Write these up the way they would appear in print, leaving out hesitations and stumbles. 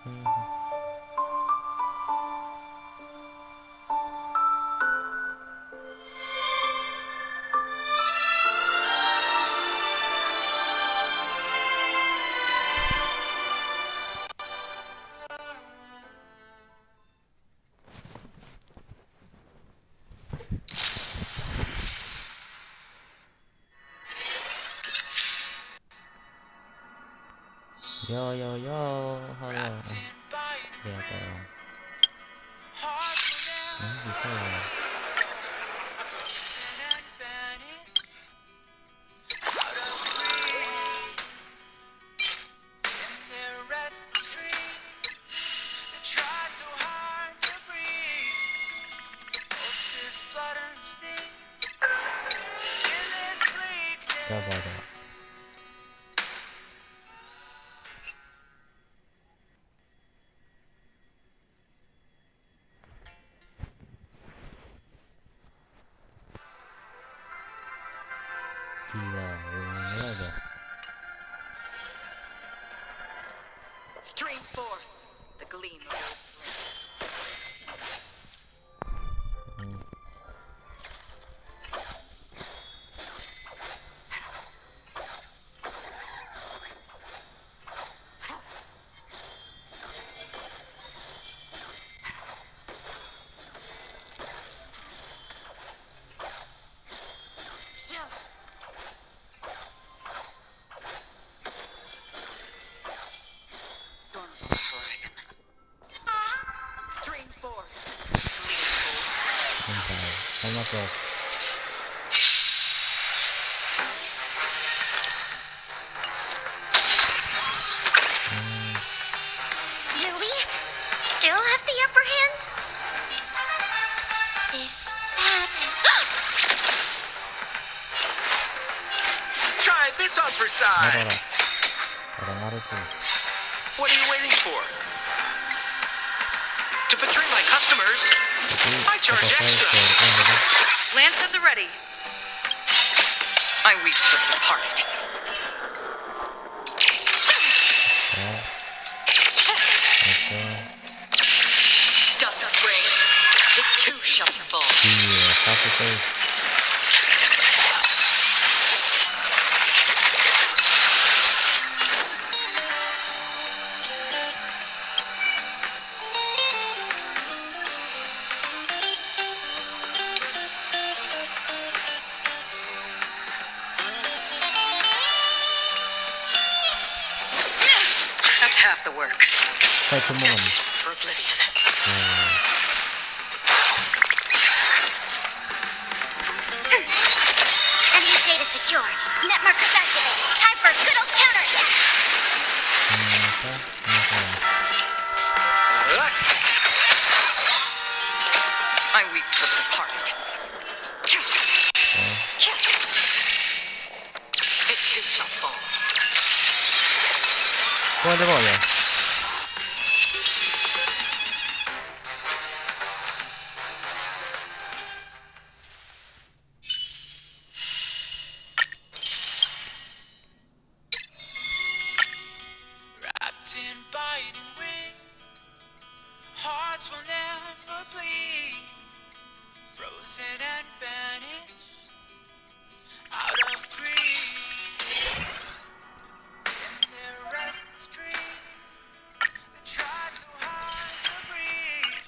Yo, halo. Ya, tolong. Ini bisa ya. Coba. Gila, ini ada. Stream forth the gleam of Sama kok. Do we still have the upper hand? Is that... Try this on for size. What are you waiting for? To betray my customers, I charge extra. Lance at the ready. I weep for the departed. Dust springs, it too shall fall. That's half the work. Fight some more. For oblivion. Enemy data secure. Net markers activated. Time for a good old counterattack. I weep for the departed. It too shall fall. Quante voglio? Wrapped in biting wind, hearts will never bleed, frozen and vanished out of greed. In their restless dream, they try so hard to breathe.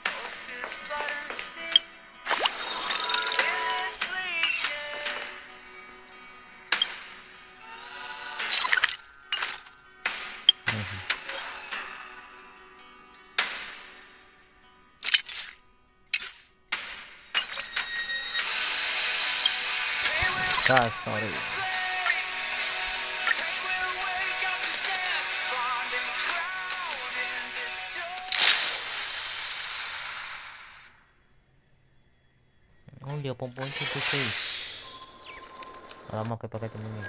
Pulses flutter and sting in this bleak day. Gas story. They will wake up to death, bond and crown in this door. Oh, dia pompon itu sih. Lama pakai temennya.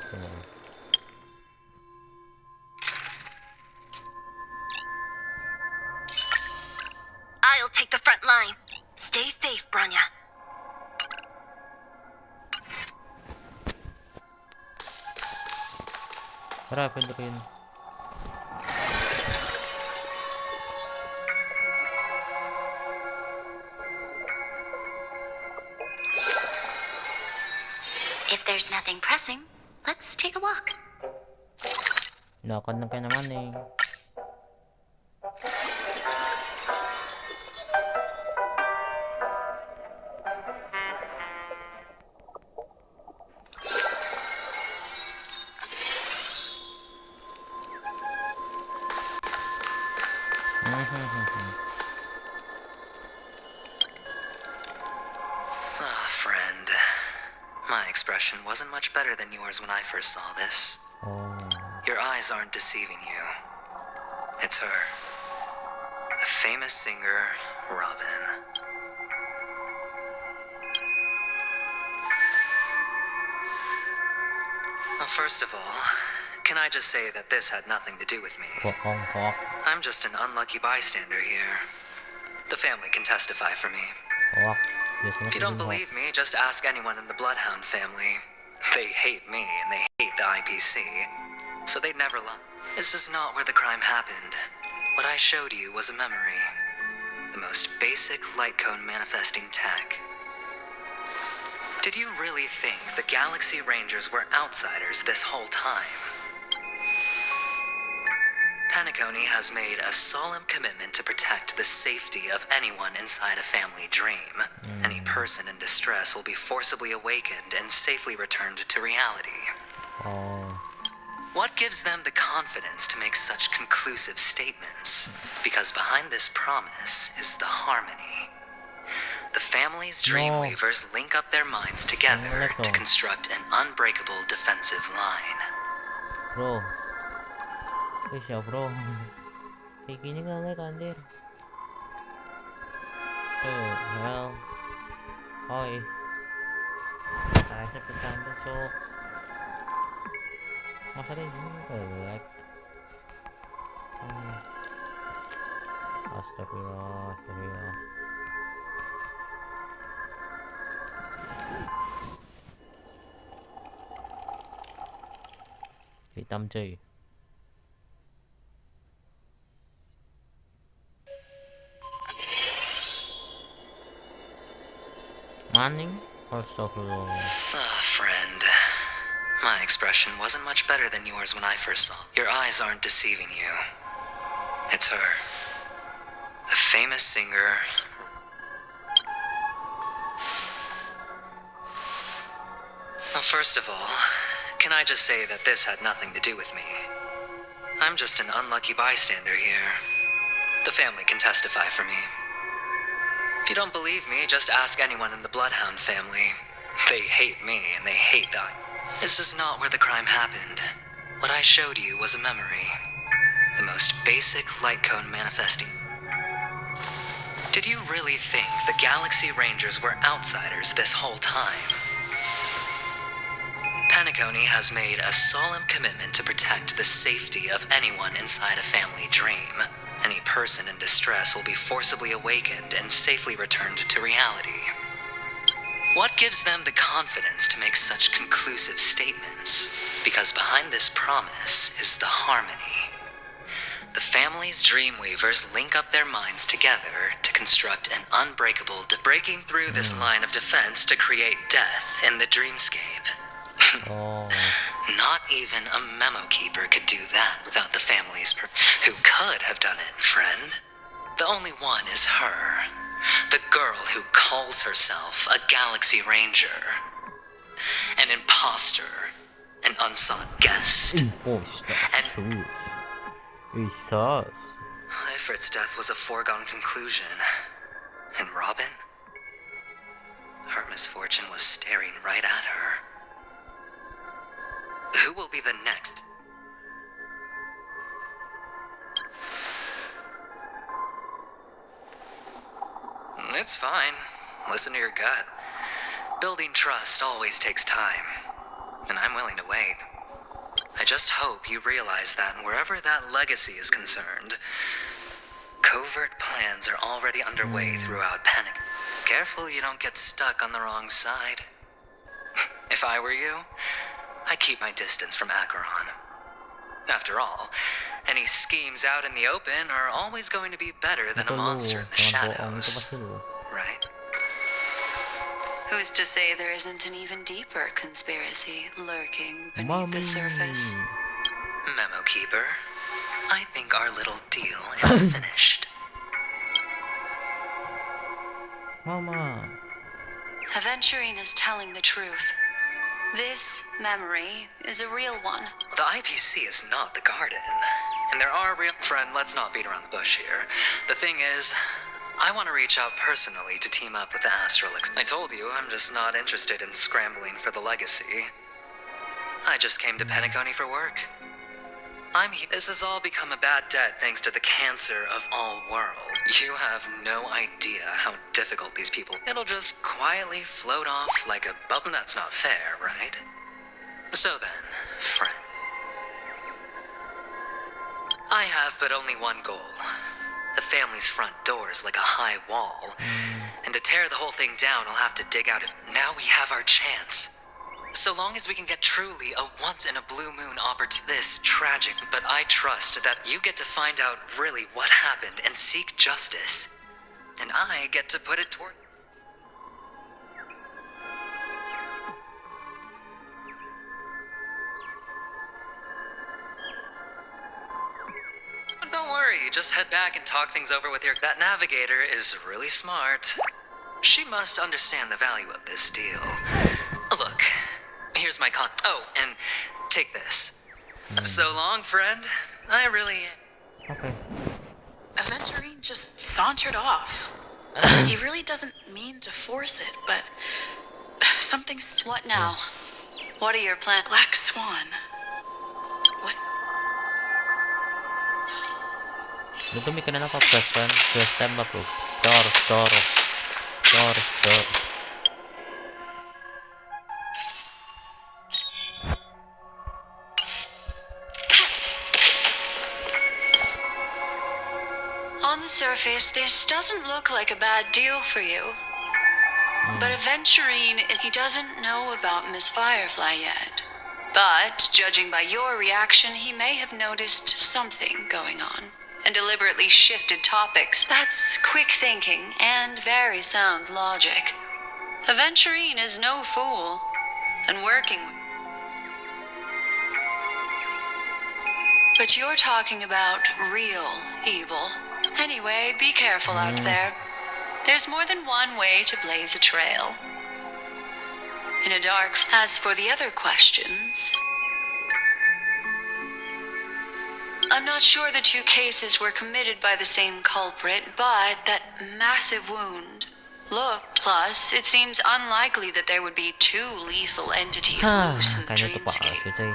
I'll take the front line. Stay safe, Branya. Raven. If there's nothing pressing, let's take a walk. Lakad na kayo naman eh. Friend. My expression wasn't much better than yours when I first saw this. Oh. Your eyes aren't deceiving you. It's her. The famous singer, Robin. Well, first of all, can I just say that this had nothing to do with me? Hawk. I'm just an unlucky bystander here. The family can testify for me. Hawk. If you don't believe me, just ask anyone in the Bloodhound family. They hate me and they hate the IPC, so they'd never lie. This is not where the crime happened. What I showed you was a memory. The most basic light cone manifesting tech. Did you really think the Galaxy Rangers were outsiders this whole time? Penacony has made a solemn commitment to protect the safety of anyone inside a family dream. Any person in distress will be forcibly awakened and safely returned to reality. Oh. What gives them the confidence to make such conclusive statements? Because behind this promise is the harmony. The family's Dreamweavers link up their minds together to construct an unbreakable defensive line. Bro. Wih siya bro. Kayak gini kali kandir. Tuh, hell. Oi. Saya bercanda cok. Masa dia gini gelap. Astagfirullah. Hitam cuy. Manning? Astagfirullah. Friend. My expression wasn't much better than yours when I first saw. Your eyes aren't deceiving you. It's her. The famous singer. Well, first of all, can I just say that this had nothing to do with me? I'm just an unlucky bystander here. The family can testify for me. If you don't believe me, just ask anyone in the Bloodhound family. They hate me and they hate that. This is not where the crime happened. What I showed you was a memory. The most basic light cone manifesting. Did you really think the Galaxy Rangers were outsiders this whole time? Penacony has made a solemn commitment to protect the safety of anyone inside a family dream. Any person in distress will be forcibly awakened and safely returned to reality. What gives them the confidence to make such conclusive statements? Because behind this promise is the harmony. The family's Dreamweavers link up their minds together to construct an unbreakable breaking through this line of defense to create death in the dreamscape. Oh. Not even a memo keeper could do that without the family's who could have done it, friend. The only one is her. The girl who calls herself a Galaxy Ranger. An imposter. An unsought guest. Imposter. Jesus. Ifrit's death was a foregone conclusion. And Robin? Her misfortune was staring right at her. Who will be the next? It's fine. Listen to your gut. Building trust always takes time. And I'm willing to wait. I just hope you realize that wherever that legacy is concerned, covert plans are already underway throughout Panic. Careful you don't get stuck on the wrong side. If I were you, I'd keep my distance from Acheron. After all, any schemes out in the open are always going to be better than a monster in the shadows. Right? Who's to say there isn't an even deeper conspiracy lurking beneath the Mommy. surface? Memo Keeper, I think our little deal is finished. Mama. Aventurine is telling the truth. This memory is a real one. The IPC is not the garden. And there are real... Friend, let's not beat around the bush here. The thing is, I want to reach out personally to team up with the Astral I told you, I'm just not interested in scrambling for the legacy. I just came to Penacony for work. This has all become a bad debt thanks to the cancer of all world. You have no idea how difficult these people... It'll just quietly float off like a bubble. That's not fair, right? So then, friend. I have but only one goal. The family's front door is like a high wall. And to tear the whole thing down, I'll have to dig out Now we have our chance. So long as we can get truly a once-in-a-blue-moon opportunity. This tragic, but I trust that you get to find out really what happened and seek justice. And I get to put it toward... Don't worry, just head back and talk things over with your... That navigator is really smart. She must understand the value of this deal. Look, here's my Oh, and take this. So long, friend. I really... Okay. Aventurine just sauntered off. He really doesn't mean to force it, but something's... What now? What are your plans? Black Swan. What? Dudumi ka na lang pa-press time. Press time ba po? Door. On the surface, this doesn't look like a bad deal for you. But Aventurine, he doesn't know about Miss Firefly yet. But, judging by your reaction, he may have noticed something going on and deliberately shifted topics. That's quick thinking and very sound logic. Aventurine is no fool, and working... But you're talking about real evil. Anyway, be careful out there. There's more than one way to blaze a trail. In a dark... As for the other questions... I'm not sure the two cases were committed by the same culprit, but that massive wound looked... Plus, it seems unlikely that there would be two lethal entities loose in the Kanya to pa dreamscape. kasi.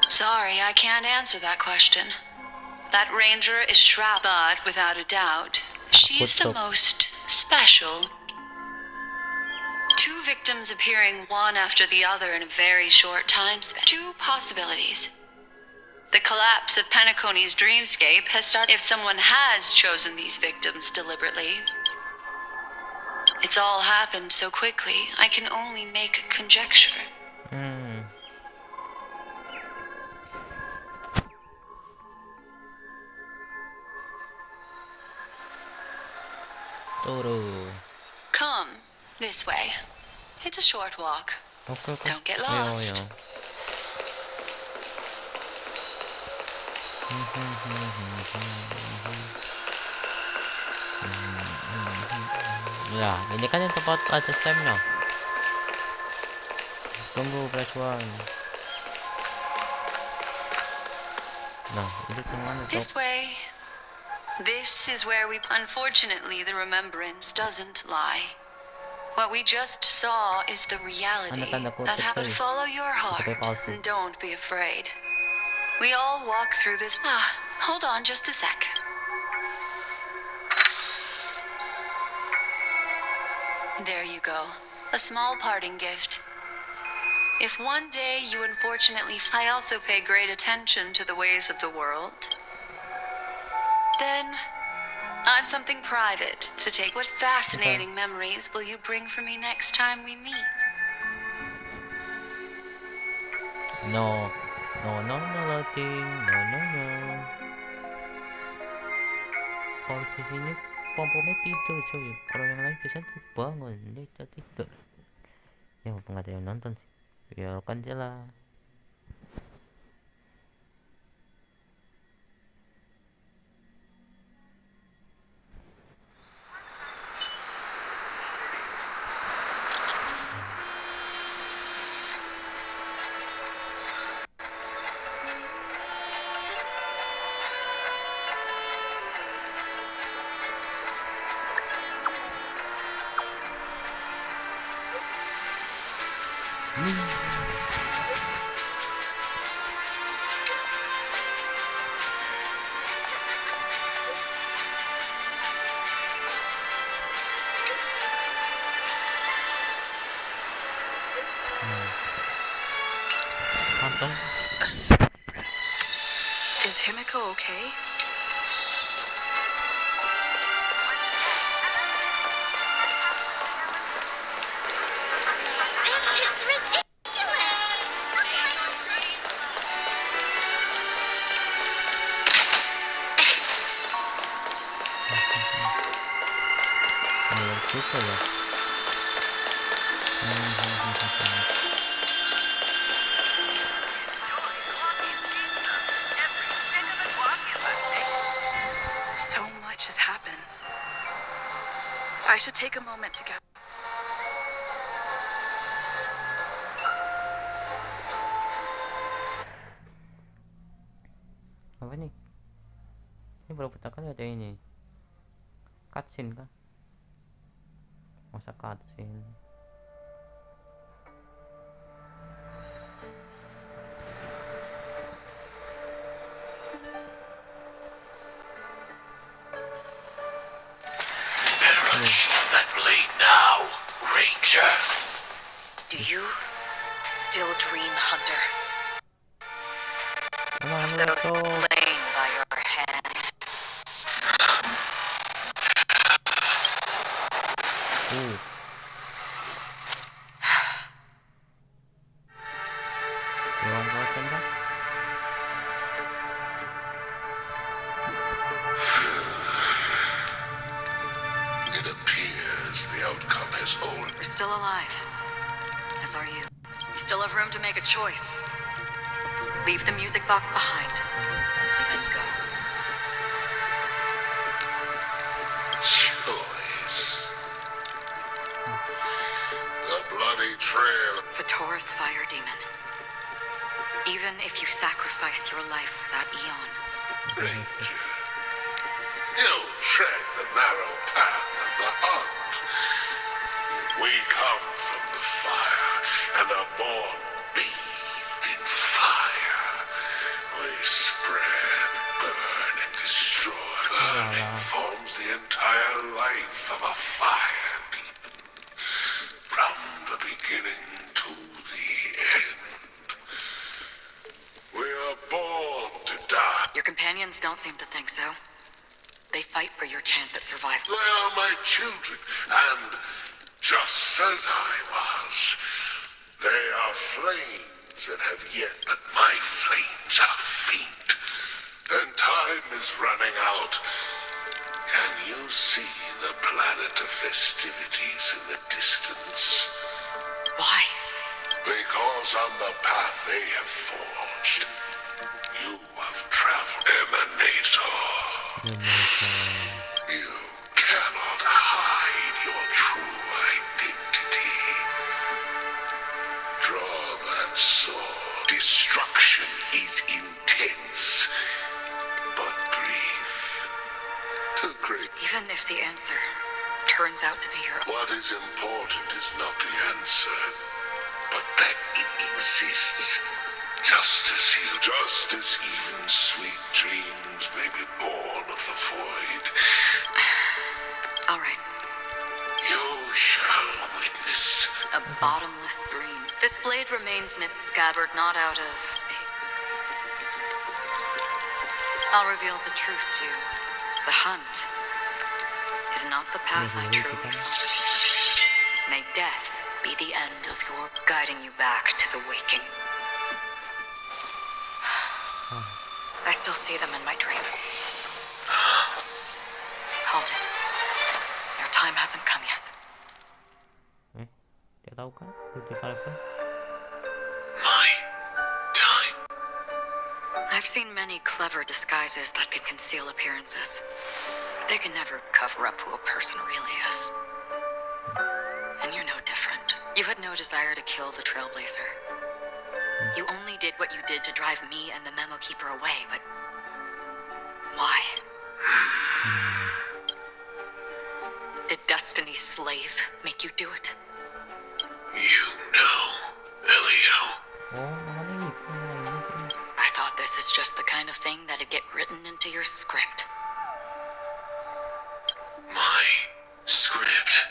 Sorry, I can't answer that question. That ranger is shrouded, but without a doubt, she's the most special. Two victims appearing one after the other in a very short time span. Two possibilities. The collapse of Penacony's dreamscape has started. If someone has chosen these victims deliberately, it's all happened so quickly, I can only make a conjecture. Toro. Come, this way. It's a short walk. Okay. Don't get lost. Ya, ini kan yang tempat atas Sam-nya. Tunggu press 1. Nah, ini kemana? This way. This is where we... Unfortunately, the remembrance doesn't lie. What we just saw is the reality that follow your heart and don't be afraid. We all walk through this... hold on just a sec. There you go. A small parting gift. If one day you unfortunately... I also pay great attention to the ways of the world. Then, I've something private to take. What fascinating memories will you bring for me next time we meet? No, loading. No. All sini. pom-pomnya tidur cuy, kalau yang lain biasanya tuh bangun, dia udah tidur. Ya mumpung ada yang nonton sih, biarkan aja lah. Nonton. Is Himiko okay? This is ridiculous! Kalau suka ya. So much has happened. I should take a moment to get. Apa nih? Ini baru pertama kali ada ini. Cutscene kah? Masa cutscene? That blade now, Ranger. Do you still dream, Hunter? Those slain by your hand. Dewan kawasan kah? It appears the outcome has already. We're still alive. As are you. You still have room to make a choice. Leave the music box behind. And go. Choice. The bloody trail. Vatora's fire demon. Even if you sacrifice your life for that eon, Ranger. You tread the narrow path of the hunt. We come from the fire and are born bathed in fire. We spread, burn, and destroy. Burning forms the entire life of a fire demon. From the beginning to the end. We are born to die. your companions don't seem to think so. They fight for your chance at survival. They are my children, and just as I was, they are flames that have yet, but my flames are faint, and time is running out. Can you see the planet of festivities in the distance? Why? Because on the path they have forged, you have traveled. Emanator. You cannot hide your true identity. Draw that sword. Destruction is intense, but brief. Too great. Even if the answer turns out to be your own. What is important is not the answer, but that it exists. Just as even sweet dreams may be born of the void. All right. You shall witness. A bottomless dream. This blade remains in its scabbard, not out of hate. I'll reveal the truth to you. The hunt is not the path I truly follow. May death be the end of your guiding you back to the waking. I still see them in my dreams. Halted. time hasn't come yet. Dia tahu kan? Putih Firefly. My time. I've seen many clever disguises that can conceal appearances, but they can never cover up who a person really is. And you're no different. You had no desire to kill the Trailblazer. You only did what you did to drive me and the Memo Keeper away, but why? Did Destiny's slave make you do it? You know, Elio. Oh, namanya itu. I thought this is just the kind of thing that'd get written into your script. My script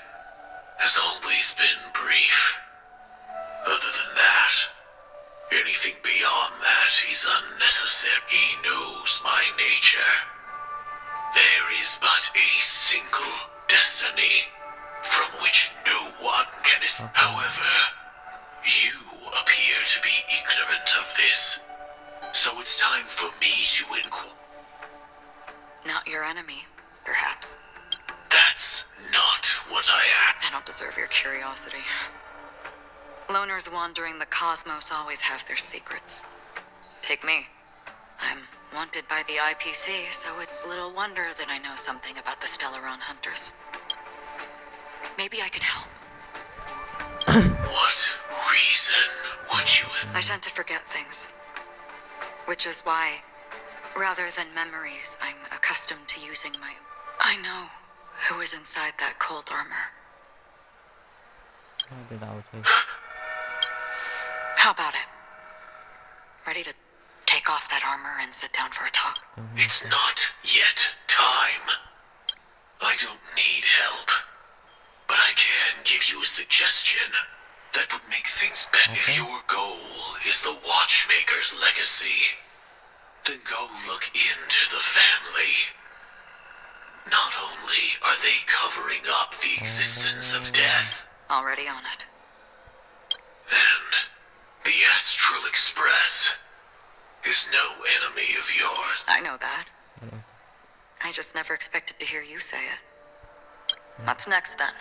has always been brief. Other than that, anything beyond that is unnecessary. He knows my nature. There is but a single destiny from which no one can escape. However, you appear to be ignorant of this. So it's time for me to inquire. Not your enemy, perhaps. That's not what I am. I don't deserve your curiosity. Loners wandering the cosmos always have their secrets. Take me. I'm wanted by the IPC, so it's little wonder that I know something about the Stellaron hunters. Maybe I can help. What reason would you have? I tend to forget things. Which is why, rather than memories, I'm accustomed to using my... I know who is inside that cold armor. Dia tahu coy. How about it? Ready to take off that armor and sit down for a talk? It's not yet time. I don't need help. But I can give you a suggestion that would make things better. If your goal is the Watchmaker's legacy, then go look into the family. Not only are they covering up the existence of death, Already on it. and the Astral Express is no enemy of yours. I know that. I just never expected to hear you say it. What's next, then?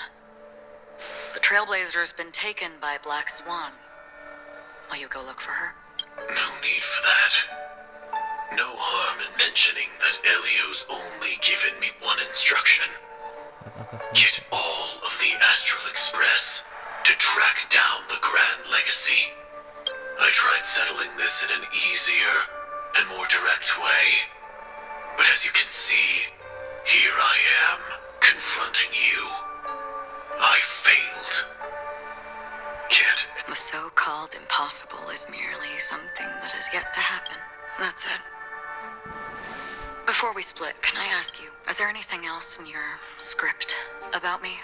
The Trailblazer's been taken by Black Swan. Will you go look for her? No need for that. No harm in mentioning that Elio's only given me one instruction. Get all of the Astral Express to track down the Grand Legacy. I tried settling this in an easier and more direct way. But as you can see, here I am, confronting you. I failed. Can't... The so-called impossible is merely something that has yet to happen. That's it. Before we split, can I ask you, is there anything else in your script about me?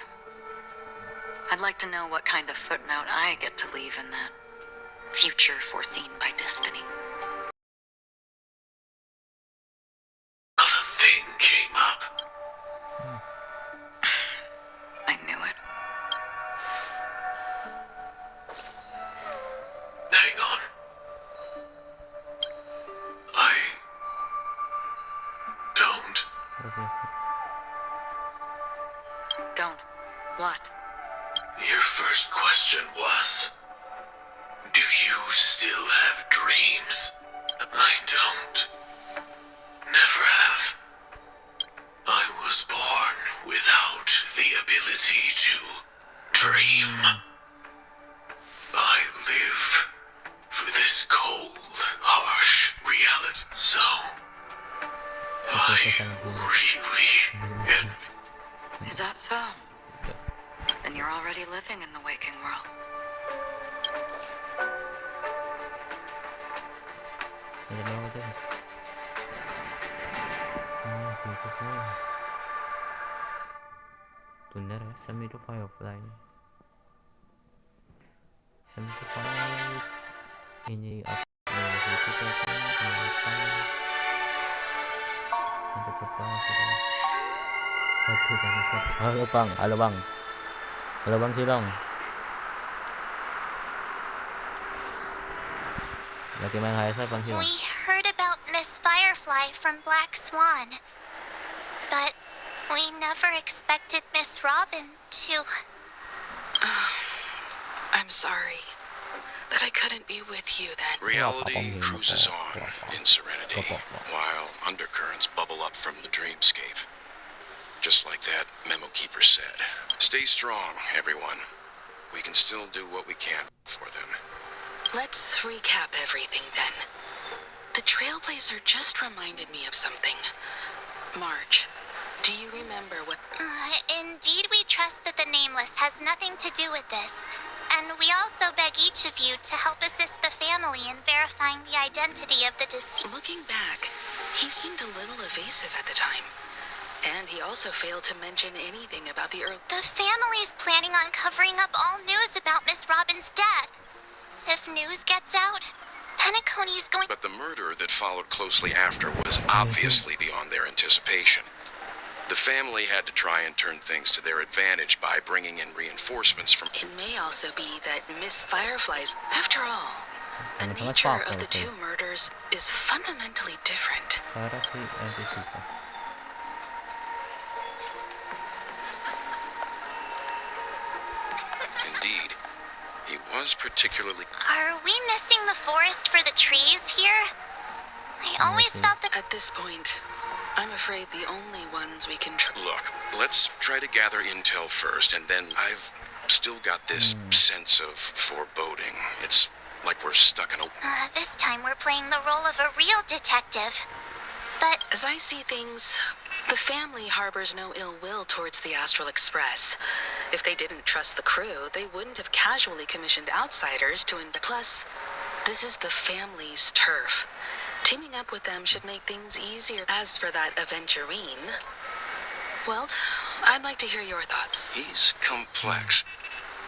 I'd like to know what kind of footnote I get to leave in that future foreseen by destiny. Not a thing came up. I knew it. Hang on. I... don't... Don't. What? Your first question was... do you still have dreams? I don't. Never have. I was born without the ability to dream. I live for this cold, harsh reality. So, I really... Is that so? Then you're already living in the waking world. Ada apa tuh? Gitu tuh. Bener ya, semi itu Firefly. Semi itu Firefly. Ini apa? Itu kan apa? Ada cepat. Batu dari siapa? Halo bang, halo bang. Halo bang Silong. Lagi main HSA bang Silong. We heard about Miss Firefly from Black Swan, but We never expected Miss Robin to... I'm sorry that I couldn't be with you then. Reality cruises on in serenity, while undercurrents bubble up from the dreamscape. Just like that memo keeper said. Stay strong, everyone. We can still do what we can for them. Let's recap everything then. The Trailblazer just reminded me of something. Marge, do you remember what... Indeed, we trust that the Nameless has nothing to do with this. And we also beg each of you to help assist the family in verifying the identity of the deceased. Looking back, he seemed a little evasive at the time. And he also failed to mention anything about the early... The family's planning on covering up all news about Miss Robin's death. If news gets out, Penacony's going... But the murder that followed closely after was obviously beyond their anticipation. The family had to try and turn things to their advantage by bringing in reinforcements from... It may also be that Miss Firefly's... After all, the nature of the two murders is fundamentally different. Indeed, he was particularly... Are we missing the forest for the trees here? I always felt that... At this point, I'm afraid the only ones we can... Look, let's try to gather intel first, and then I've still got this sense of foreboding. It's like we're stuck in a... This time we're playing the role of a real detective. But... As I see things, the family harbors no ill will towards the Astral Express. If they didn't trust the crew, they wouldn't have casually commissioned outsiders to... Plus, this is the family's turf. Teaming up with them should make things easier. As for that aventurine... Well, I'd like to hear your thoughts. He's complex.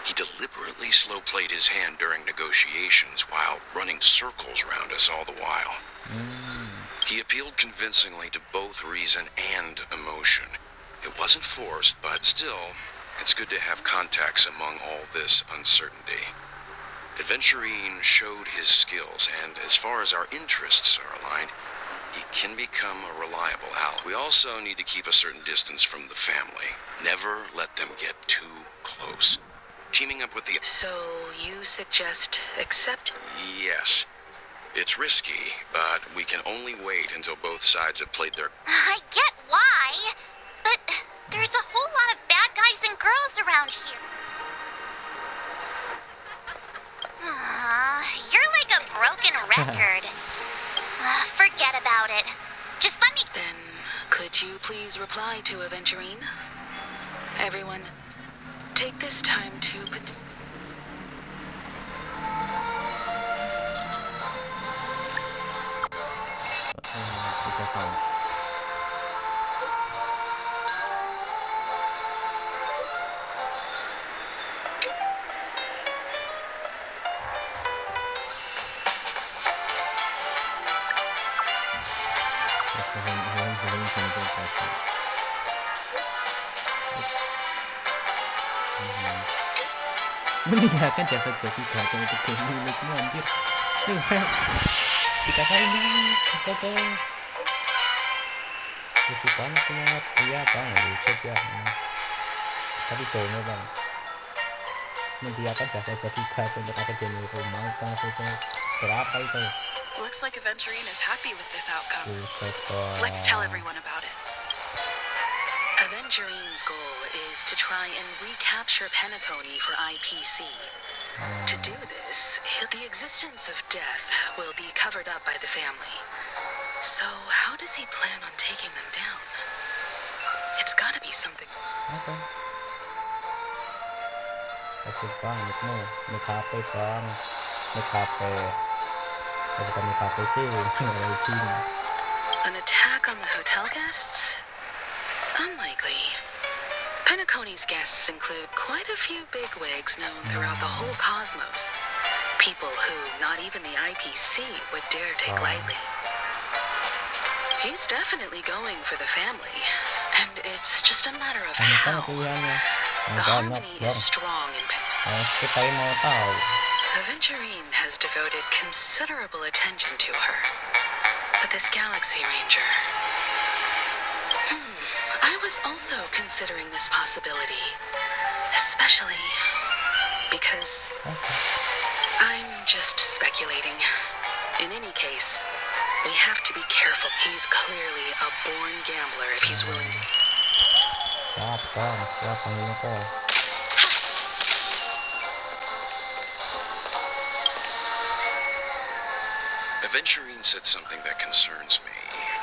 He deliberately slow-played his hand during negotiations while running circles around us all the while. He appealed convincingly to both reason and emotion. It wasn't forced, but still, it's good to have contacts among all this uncertainty. Adventurine showed his skills, and as far as our interests are aligned, he can become a reliable ally. We also need to keep a certain distance from the family. Never let them get too close. Teaming up with the... So, you suggest accept... Yes. It's risky, but we can only wait until both sides have played their... I get why, but there's a whole lot of bad guys and girls around here. You're like a broken record. Forget about it. Just let me... Then, could you please reply to Aventurine? Everyone, take this time to... Meninggalkan jasad jadi gajah untuk game milikmu, anjir. Dikasain nih, coba. Lucu banget semangat. Iya bang, lucu ya. Tapi dongnya bang. Meninggalkan jasad jadi gajah untuk akademi rumah bang. Itu berapa itu? Looks like Aventurine is happy with this outcome. Let's tell everyone about it. Aventurine's goal is to try and recapture Penacony for IPC. To do this, the existence of death will be covered up by the family. So, how does he plan on taking them down? It's gotta be something. Okay. Kecil banget mau mekape bang, mekape. Bukan mekape sih, ngelakuin. An attack on the hotel guests? Unlikely. Penacony's guests include quite a few bigwigs known throughout the whole cosmos. People who not even the IPC would dare take lightly. He's definitely going for the family, and it's just a matter of how. The harmony is strong in Penacony. Aventurine has devoted considerable attention to her. But this Galaxy Ranger... I was also considering this possibility, especially because I'm just speculating. In any case, we have to be careful. He's clearly a born gambler if he's willing to... Siap panggilnya kok. Aventurine said something that concerns me.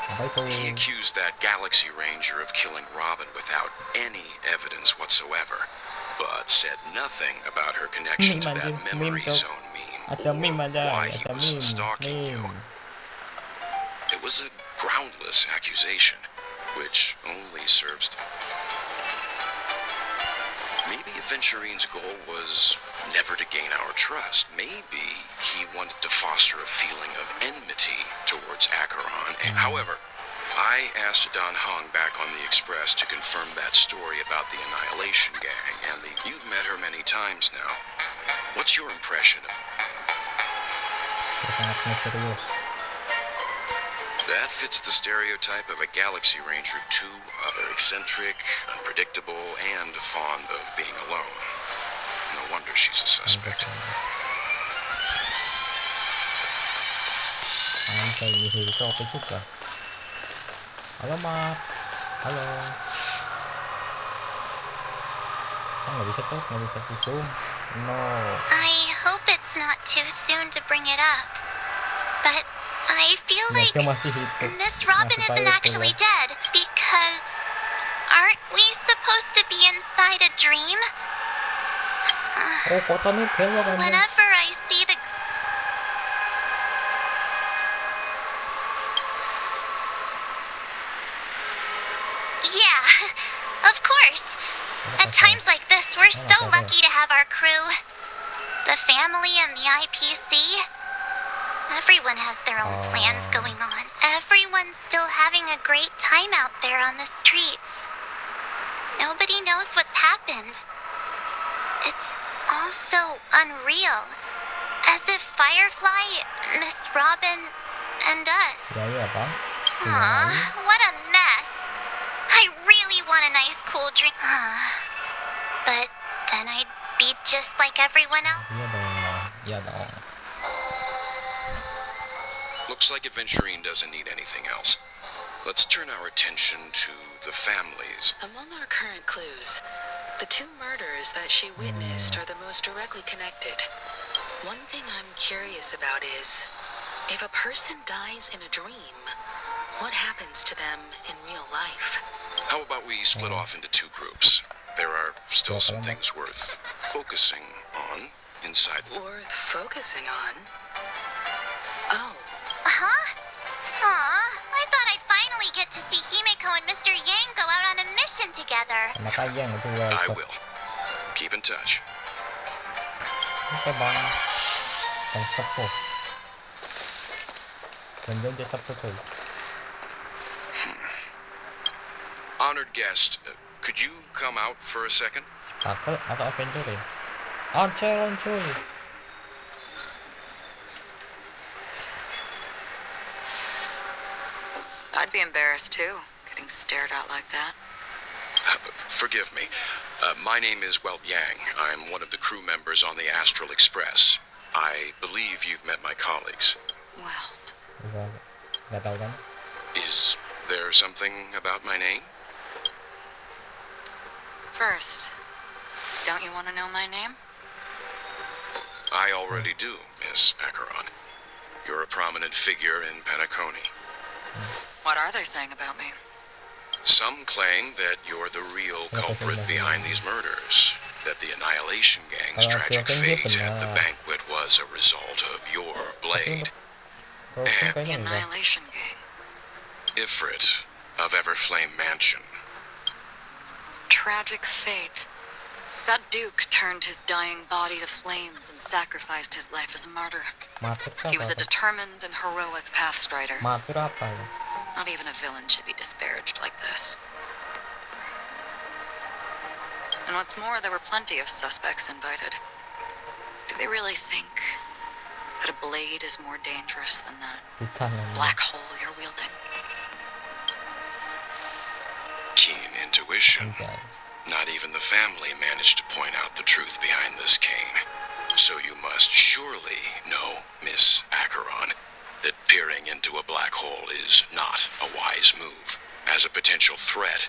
Apa itu? He accused that Galaxy Ranger of killing Robin without any evidence whatsoever, but said nothing about her connection to that memory zone meme Ada meme or ada, why he ada was meme. stalking you. It was a groundless accusation, which only serves to... Maybe Aventurine's goal was never to gain our trust. Maybe he wanted to foster a feeling of enmity towards Acheron. However, I asked Don Hong back on the Express to confirm that story about the Annihilation Gang, and you've met her many times now. What's your impression of her? Sangat misterius. That fits the stereotype of a Galaxy Ranger too. Eccentric, unpredictable, and fond of being alone. No wonder she's a suspect. Honkai itu apa juga? Halo Mat. Halo. Nggak bisa cek, nggak bisa di zoom. No. I hope it's not too soon to bring it up, but I feel like Masih hidup. Miss Robin Masih isn't tahu actually itu, dead because aren't we supposed to be inside a dream? Oh, kotanya belok kan? Whenever I see the Yeah, of course. At times like this, we're so lucky to have our crew. The family and the IPC. Everyone has their own plans going on. Everyone's still having a great time out there on the streets. Nobody knows what's happened. It's all so unreal. As if Firefly, Miss Robin, and us. Ya, Bang. Aw, what a mess. I really want a nice cool drink. But then I'd be just like everyone else. Iya dong. Looks like Aventurine doesn't need anything else. Let's turn our attention to the families. Among our current clues, the two murders that she witnessed are the most directly connected. One thing I'm curious about is, if a person dies in a dream, what happens to them in real life? How about we split off into two groups? There are still some things worth focusing on inside. Worth focusing on? Oh. Huh? Aw, I thought I'd finally get to see Himeko and Mr. Yang go out on a mission together. Sama Kayang itu ya. I will. Keep in touch. Oke Bang. Bang sepuh. Jangan dia sepuh coy. Honored guest, could you come out for a second? Takut atau adventure? Oncoy. I'd be embarrassed too, getting stared at like that. Forgive me. My name is Welt Yang. I'm one of the crew members on the Astral Express. I believe you've met my colleagues. Welt. Nggak tahu kan? Is there something about my name? First, don't you want to know my name? I already do, Miss Acheron. You're a prominent figure in Penacony. What are they saying about me? Some claim that you're the real culprit behind these murders, that the Annihilation Gang's tragic fate at the banquet was a result of your blade. The Annihilation Gang. Ifrit of Everflame Mansion. Tragic fate. That Duke turned his dying body to flames and sacrificed his life as a martyr. He was a determined and heroic pathstrider. Matur apa ya? Not even a villain should be disparaged like this. And what's more, there were plenty of suspects invited. Do they really think that a blade is more dangerous than that black hole you're wielding? keen intuition. Anjay. Not even the family managed to point out the truth behind this cane. So you must surely know, Miss Acheron, that peering into a black hole is not a wise move. As a potential threat,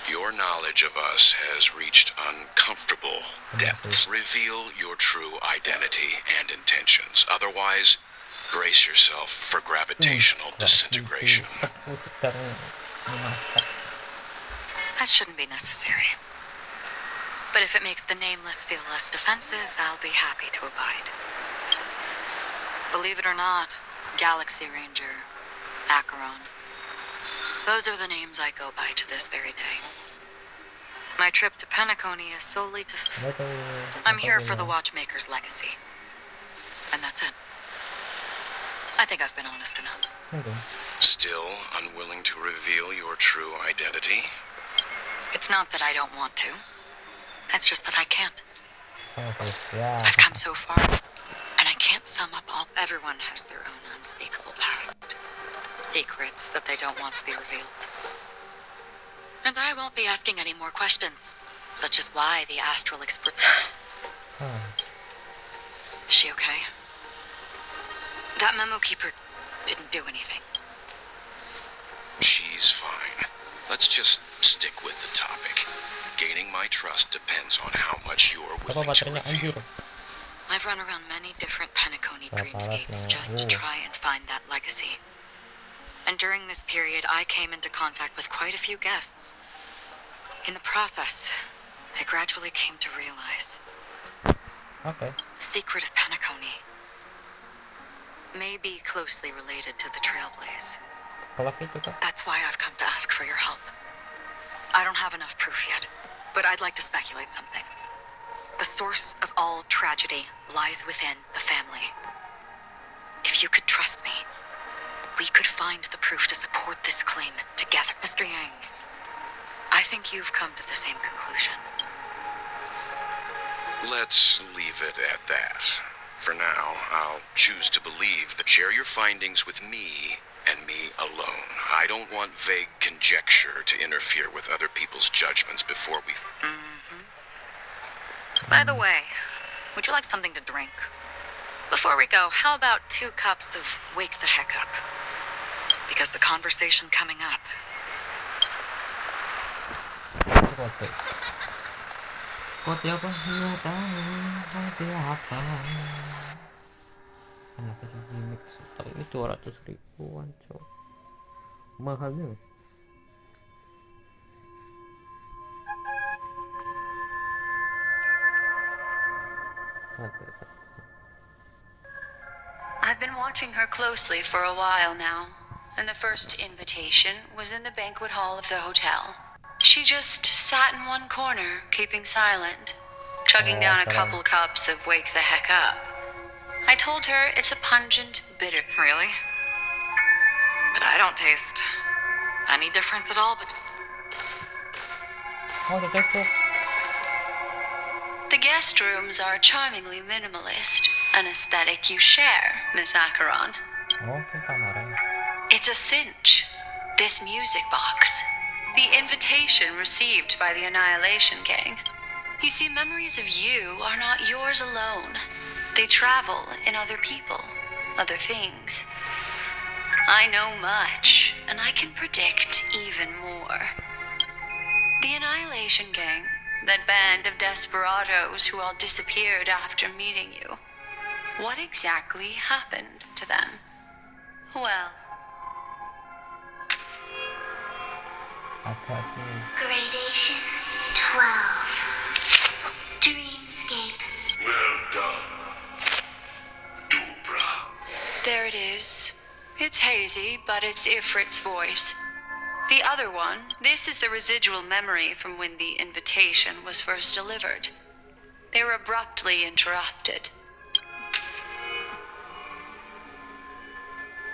your knowledge of us has reached uncomfortable depths. Reveal your true identity and intentions. Otherwise, brace yourself for gravitational disintegration. Pusat dari masak. That shouldn't be necessary. But if it makes the nameless feel less defensive, I'll be happy to abide. Believe it or not, Galaxy Ranger, Acheron. Those are the names I go by to this very day. My trip to Penacony is solely to... I'm here for the Watchmaker's legacy. And that's it. I think I've been honest enough. Still unwilling to reveal your true identity? It's not that I don't want to. It's just that I can't. Ya. I've come so far, and I can't sum up all. Everyone has their own unspeakable past. Secrets that they don't want to be revealed. And I won't be asking any more questions, such as why the astral express. Is she okay? That memo keeper didn't do anything. She's fine. Let's just stick with the topic. Gaining my trust depends on how much you're Apa willing to baterainya anjir? reveal. I've run around many different Penacony dreamscapes just to try and find that legacy. And during this period, I came into contact with quite a few guests. In the process, I gradually came to realize Okay. the secret of Penacony may be closely related to the Trailblaze. Kalau gitu kak. That's why I've come to ask for your help. I don't have enough proof yet, but I'd like to speculate something. The source of all tragedy lies within the family. If you could trust me, we could find the proof to support this claim together. Mr. Yang, I think you've come to the same conclusion. Let's leave it at that. For now, I'll choose to believe that share your findings with me and me alone. I don't want vague conjecture to interfere with other people's judgments before we... By the way, would you like something to drink? Before we go, how about 2 cups of Wake the Heck Up? Because the conversation coming up. Kote. Kote apa? Nggak tahu. Kote apa? Kenapa sih gimmick? Tapi ini 200 ribuan, cok. Mahalnya. I've been watching her closely for a while now, and the first invitation was in the banquet hall of the hotel. She just sat in one corner, keeping silent, chugging down a couple cups of Wake the Heck Up. I told her it's a pungent, bitter... Really? But I don't taste any difference at all, but... Oh, the tester. The guest rooms are charmingly minimalist, an aesthetic you share, Miss Acheron. Oh, kan kamarnya. It's a cinch. This music box. The invitation received by the Annihilation Gang. You see, memories of you are not yours alone. They travel in other people, other things. I know much, and I can predict even more. The Annihilation Gang, that band of desperados who all disappeared after meeting you. What exactly happened to them? Well... Apa tuh? Gradation 12. Dreamscape. Well done, Dubra. There it is. It's hazy, but it's Ifrit's voice. The other one, this is the residual memory from when the invitation was first delivered. They were abruptly interrupted.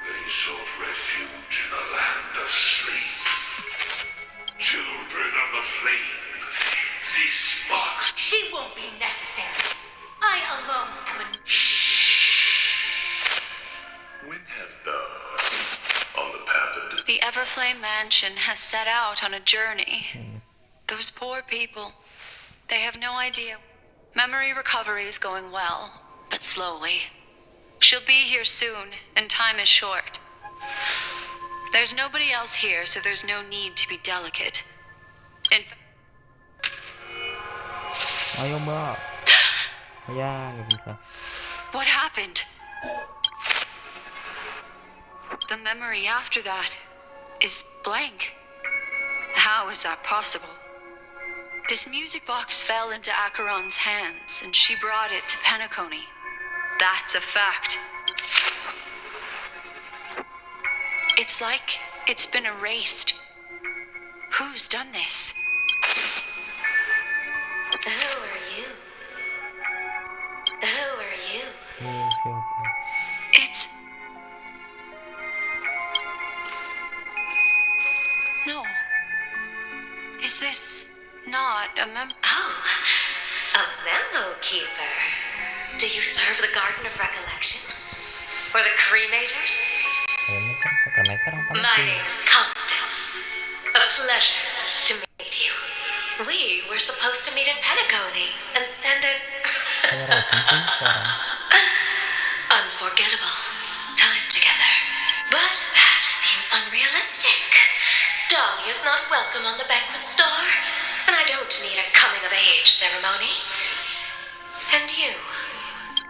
They sought refuge in the land of sleep. Children of the flame, this box... She won't be necessary. I alone am a... When have those on the path of... The Everflame Mansion has set out on a journey. Those poor people, they have no idea. Memory recovery is going well, but slowly. She'll be here soon, and time is short. There's nobody else here, so there's no need to be delicate. Ayo mbak. Ya, nggak bisa. What happened? The memory after that is blank. How is that possible? This music box fell into Acheron's hands, and she brought it to Penacony. That's a fact. It's like it's been erased. Who's done this? Who are you? Who are you? It's... No. Is this not a Oh, a memo keeper. Do you serve the Garden of Recollection? Or the Cremators? My name's Constance. A pleasure to meet you. We were supposed to meet in Penacony and spend an unforgettable time together. But that seems unrealistic. Dahlia's not welcome on the banquet star, and I don't need a coming-of-age ceremony. And you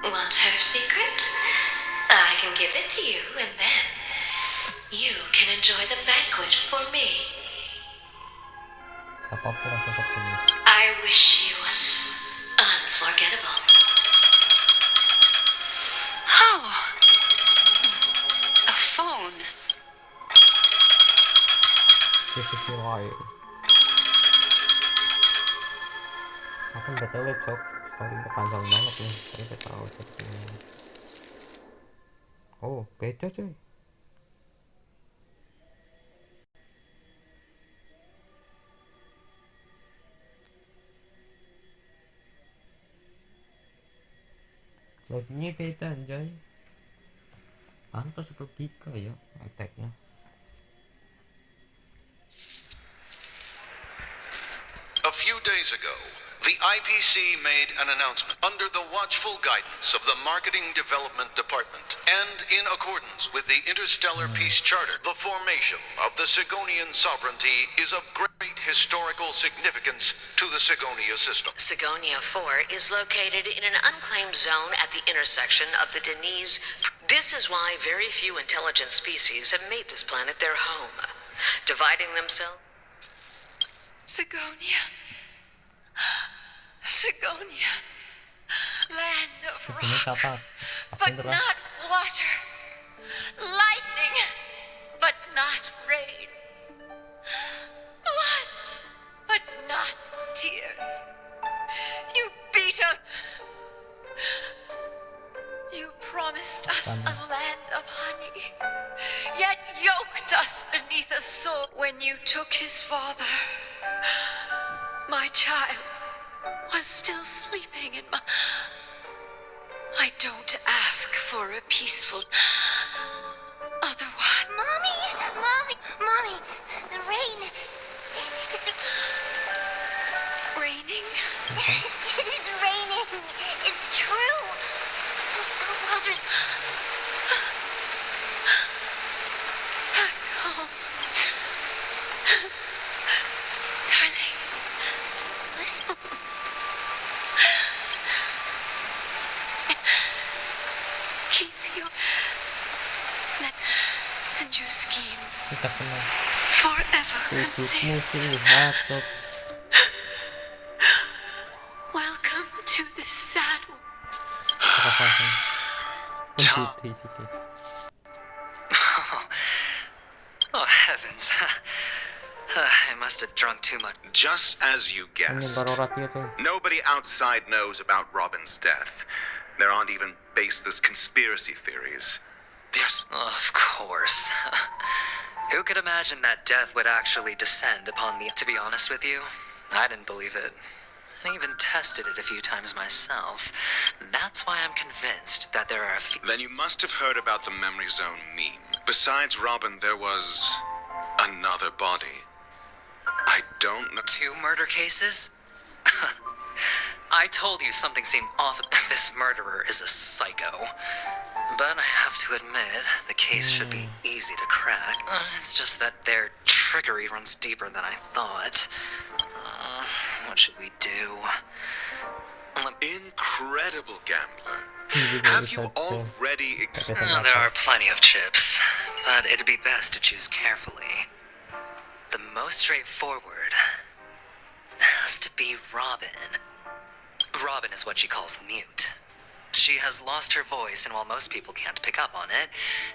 want her secret? I can give it to you, and then you can enjoy the banquet for me. I wish you unforgettable. Oh. A phone. This is your life. Aku nggak tahu cok, story panjang banget nih. Saya nggak tahu seksinya. Oh, beda cuy. Lognya beda anjay. Pantas 1 giga ya attack-nya. A few days ago, the IPC made an announcement under the watchful guidance of the Marketing Development Department and in accordance with the Interstellar Peace Charter. The formation of the Sigonian sovereignty is of great historical significance to the Sigonia system. Sigonia 4 is located in an unclaimed zone at the intersection of the Denise. This is why very few intelligent species have made this planet their home, dividing themselves. Sigonia. Sigonia. Land of rock, but not water. Lightning, but not rain. Blood, but not tears. You beat us. You promised us a land of honey, yet yoked us beneath a sword. When you took his father, my child was still sleeping in my... I don't ask for a peaceful... Otherwise... Mommy, the rain. It's Raining? it's raining. It's true. Those outworlders. Back home. Darling, listen. Keep your... and your schemes forever unsealed. Welcome to this sad Oh, heavens. I must have drunk too much. Just as you guessed, nobody outside knows about Robin's death. There aren't even baseless conspiracy theories. Of course. Who could imagine that death would actually descend upon the... To be honest with you, I didn't believe it. I even tested it a few times myself. That's why I'm convinced that there are a few... Then you must have heard about the Memory Zone meme. Besides Robin, there was... Another body. I don't know. 2 murder cases? I told you something seemed off. This murderer is a psycho. But I have to admit, the case should be easy to crack. It's just that their trickery runs deeper than I thought. What should we do? Incredible gambler. Have you already There are plenty of chips, but it'd be best to choose carefully. The most straightforward has to be Robin. Robin is what she calls the mute. She has lost her voice, and while most people can't pick up on it,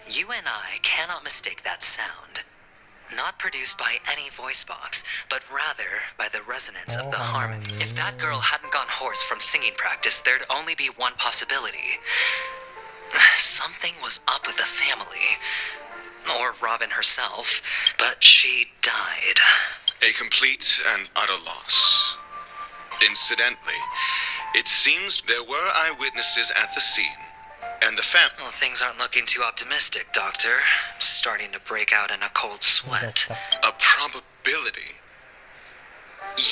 you and I cannot mistake that sound. Not produced by any voice box, but rather by the resonance of the harmony. If that girl hadn't gone hoarse from singing practice, there'd only be one possibility. Something was up with the family. Or Robin herself, but she died. a complete and utter loss? Incidentally, it seems there were eyewitnesses at the scene, and the family... Well, things aren't looking too optimistic, Doctor. I'm starting to break out in a cold sweat. A probability.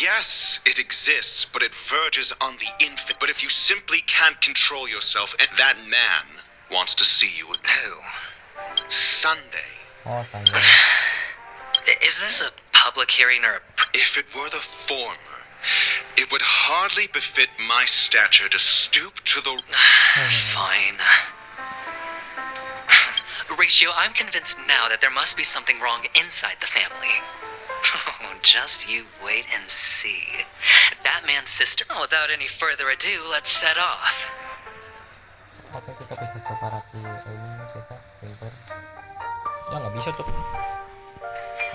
Yes, it exists, but it verges on the infinite. But if you simply can't control yourself, and that man wants to see you again. Who? Sunday. Oh, Sunday. Is this a public hearing or a... If it were the former, it would hardly befit my stature to stoop to the... Fine. Ratio, I'm convinced now that there must be something wrong inside the family. Oh, just you wait and see. That man's sister. Without any further ado, let's set off. Oke, kita bisa coba rapi ini biasa finger. Ya nggak bisa tuh.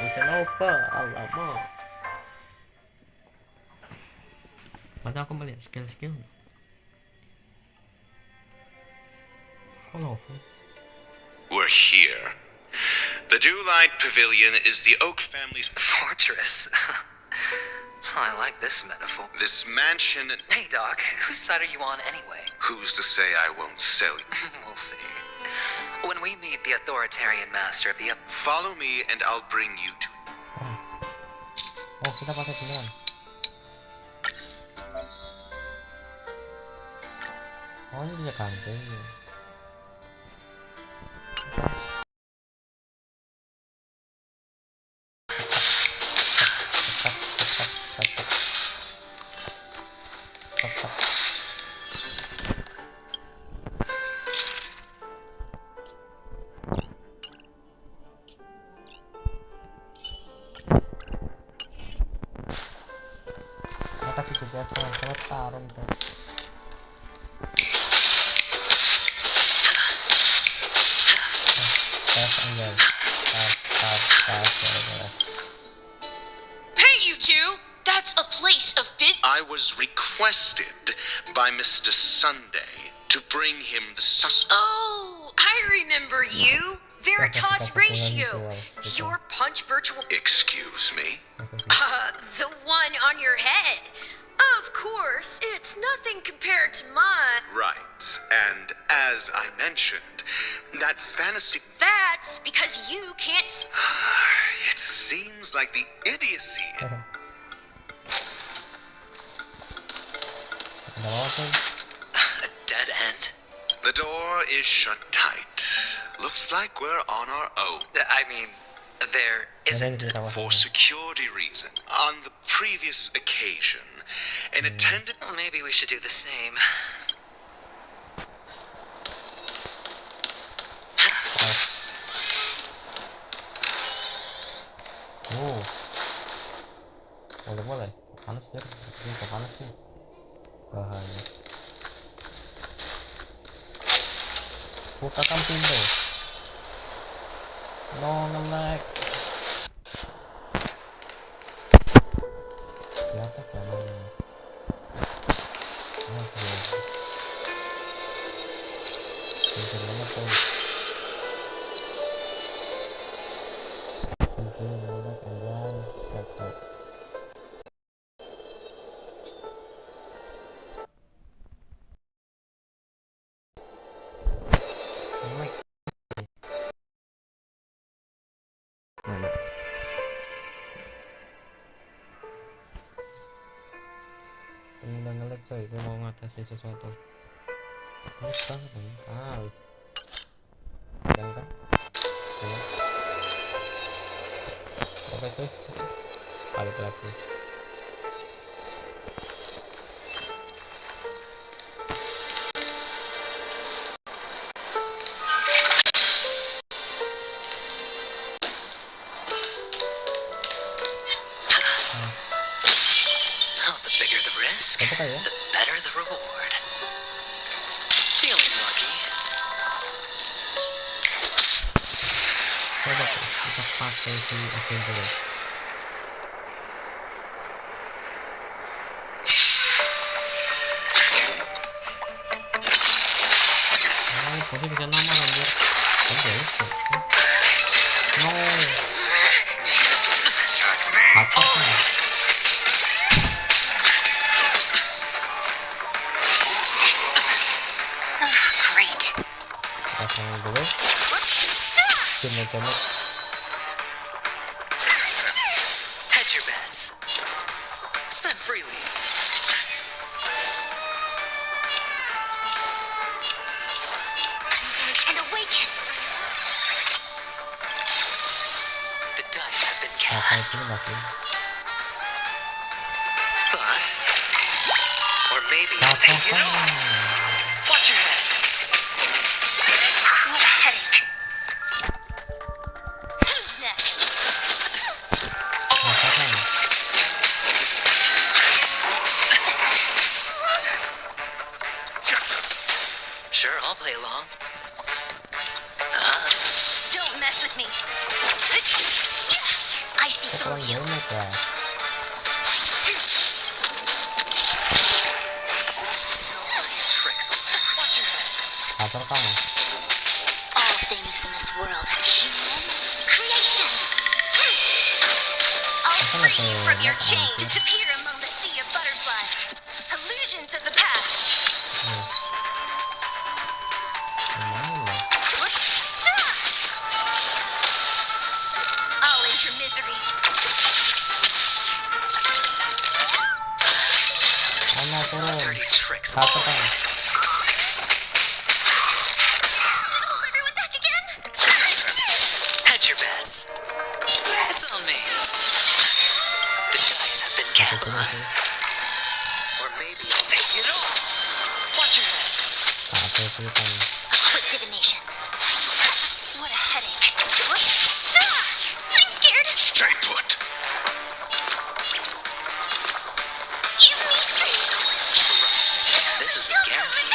Bisa apa? Alamak. Padahal aku melihat skill-skill. Kalau We're here. The Dewlight Pavilion is the Oak family's Fortress. I like this metaphor. This mansion... Hey, Doc, whose side are you on anyway? Who's to say I won't sell you? We'll see. When we meet the authoritarian master of the... Follow me and I'll bring you to... Oh, kita pakai ginian. Oh, ini dia kambing. Kasih tugas kalau tarung tuh. Hey, you two! That's a place of business. I was requested by Mr. Sunday to bring him the suspect. Oh, I remember you. Veritas Ratio. Your punch virtual. Excuse me? The one on your head. Of course, it's nothing compared to mine. Right. And as I mentioned, that fantasy... That's because you can't. It seems like the idiocy. A dead end? The door is shut tight. Looks like we're on our own. I mean, there isn't. For security reason. On the previous occasion, an attendant... Well, maybe we should do the same. Oh. Boleh. Panas ya. Ini panas sih. Bahaya. Bukakan pintu. No nge-lag. Siapa namanya? Oh, pintu mana tuh? Pintu mana kalian? Cek. kasih sesuatu. Bukan, jangan. Apa itu? Balik lagi. The better the reward. Feeling lucky. Coba kita pakai si asin dulu. Pasti bisa nama anjir. No. Apa sih? Dulu cemot Hedge your bets. Spend freely. And awaken. The dice have been cast. Bust. Or maybe I'll take it all. Watch your head. What a headache. Who's next? Sure, I'll play along. Don't mess with me. I see through you. All things in this world have human creations. I'll free you from your chain. Disappear among the sea of butterflies. Illusions of the past. I'll end your misery. Dirty tricks. Hedge your bets. It's on me. The dice have been cast. Or maybe I'll take it all. Watch your head. A quick divination. What a headache. I'm scared. Stay put. Give me strength. Trust me. This is a guarantee.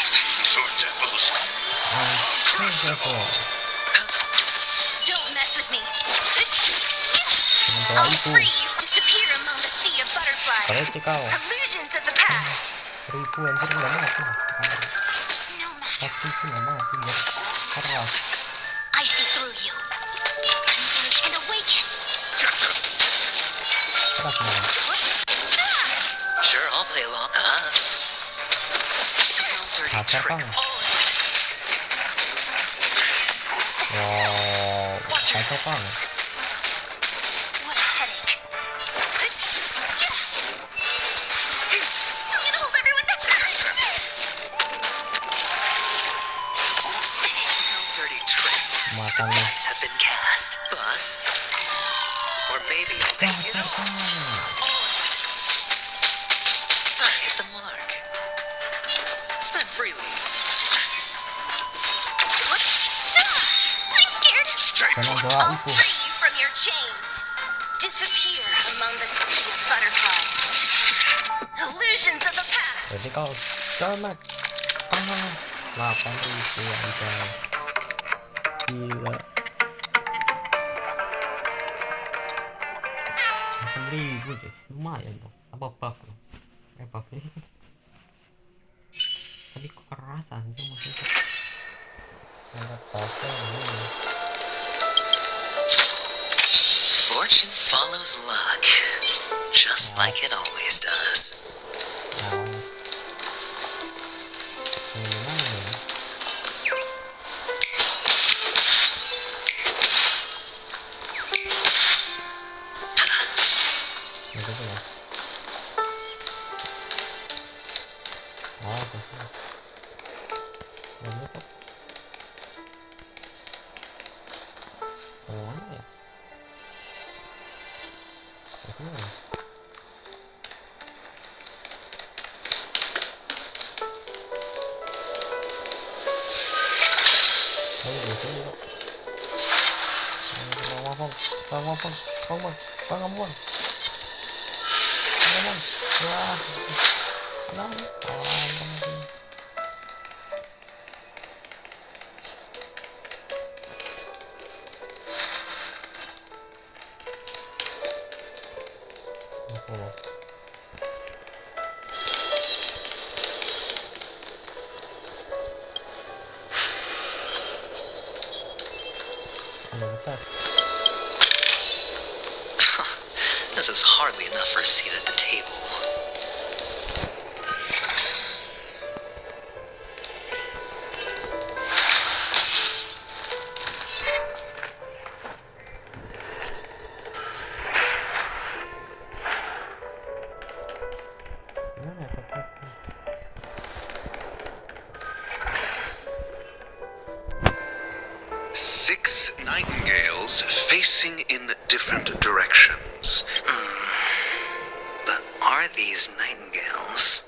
So devils. Don't mess with me. I'll free you. Disappear among the sea of butterflies. Illusions of the past. No matter. I see through you. And awaken. Sure, I'll play along. Dirty tricks. Watch your head. What a headache. I'm gonna hold everyone back. No dirty tricks. The dice have been cast. Bust. Or maybe I'll take it all. I hit the mark. Spend freely. I'm scared. Stay put. I'll free you from your chains. Disappear among the sea of butterflies. Illusions of the past. Jadi kau selamat. 8.000 aja. Gila. 8.000 deh. Lumayan dong. Apa buff loh? Buff ini. Tadi kok keras anjir maksudnya. Ada token ini. Fortune follows luck, just like it always does. Mana ya? Ini ya? Ayo biasanya kok. Bang. Wah, tenang. This is hardly enough for a seat at the table. Six nightingales facing in different directions. But are these nightingales?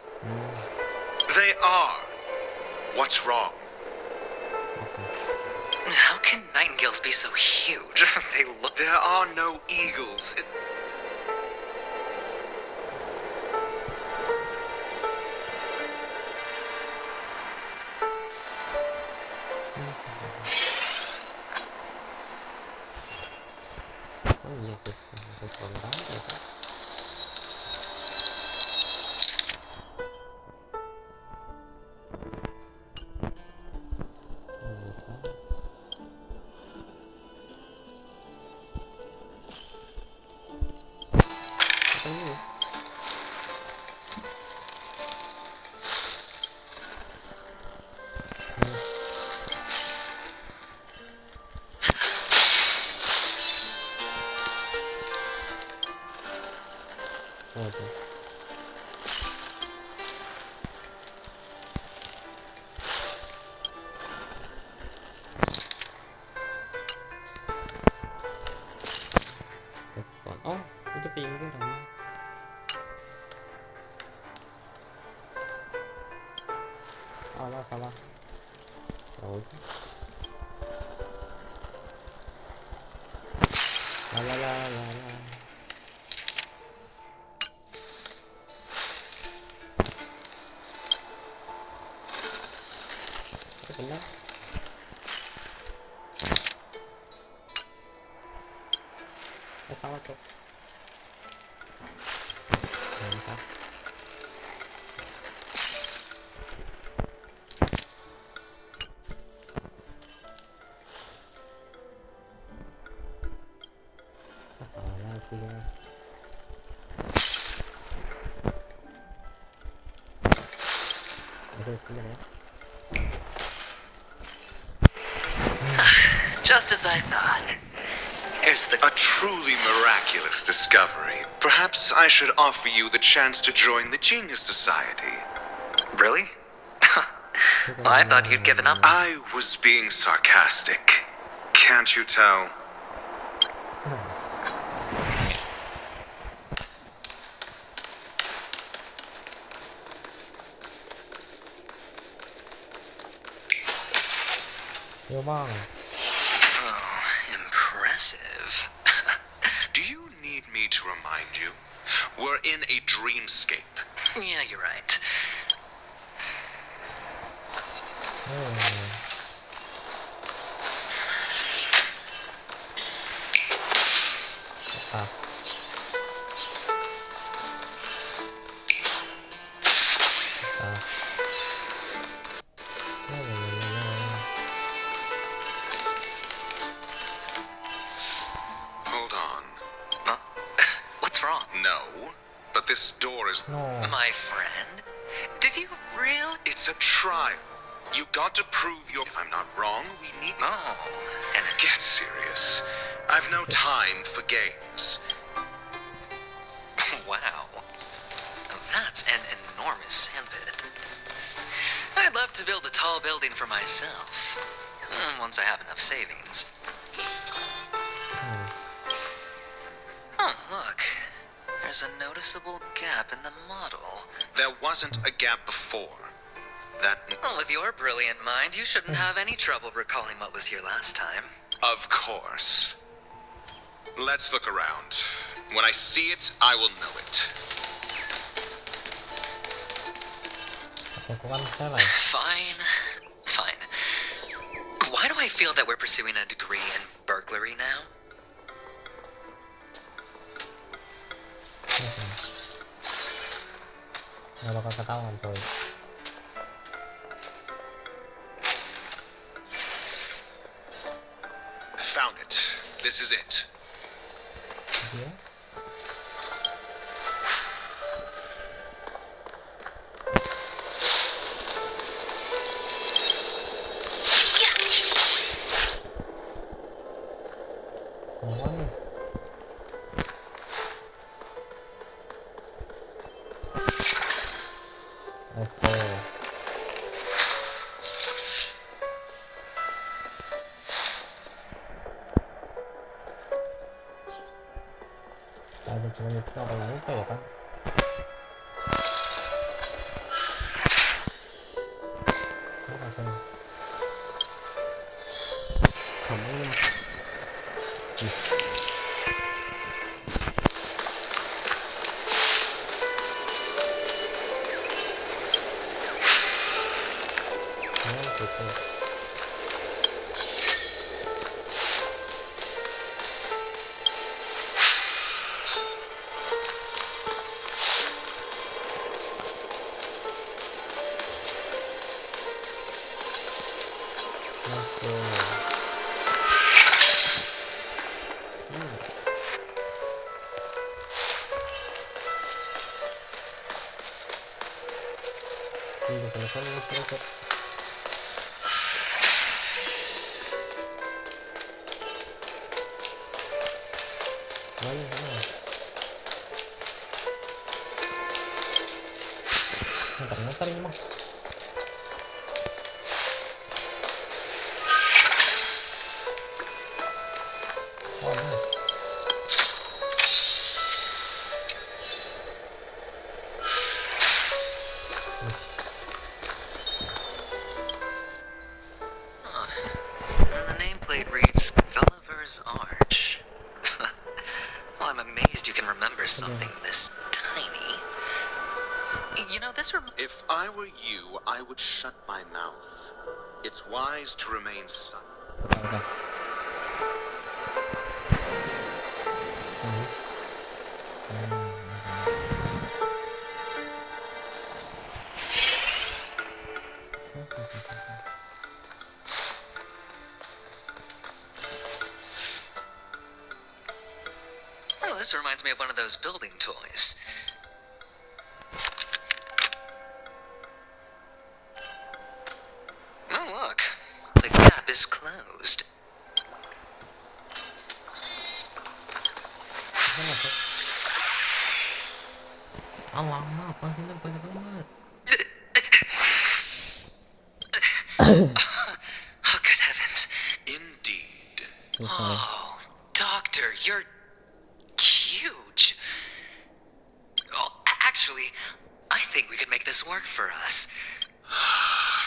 They are. What's wrong? How can nightingales be so huge? They look... There are no eagles. Oh, itu pinggir kan? Salah. Oh. La. Benar. Salah tuh. Mantap. Salah sih ya. Just as I thought. Here's the... A truly miraculous discovery. Perhaps I should offer you the chance to join the Genius Society. Really? Well, I thought you'd given up. I was being sarcastic. Can't you tell? Yo bang. Oh, impressive. Do you need me to remind you? We're in a dreamscape. Yeah, you're right. Hold on. What's wrong? No, but this door is... My friend? Did you really? It's a trial. You got to prove your... If I'm not wrong, we need... Oh, and it... Get serious. I've no time for games. Wow. That's an enormous sandpit. I'd love to build a tall building for myself. Once I have enough savings. Look, there's a noticeable gap in the model. There wasn't a gap before. Well, with your brilliant mind, you shouldn't have any trouble recalling what was here last time. Of course. Let's look around. When I see it, I will know it. Fine. Why do I feel that we're pursuing a degree in burglary now? Found it. This is it. If I were you, I would shut my mouth. It's wise to remain silent. Oh, this reminds me of one of those building toys. Oh, look. The gap is closed. Oh, good heavens. Indeed. Oh, Doctor, you're huge. Oh, actually, I think we could make this work for us.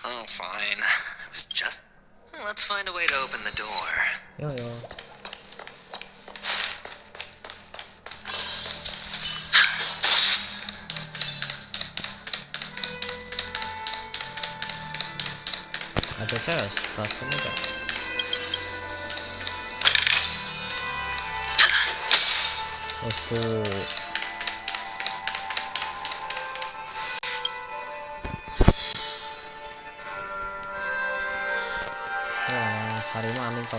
Oh, fine. I was just... Let's find a way to open the door. Yo. Ada chest, pasti mudah. Let's go. Cari mana kau?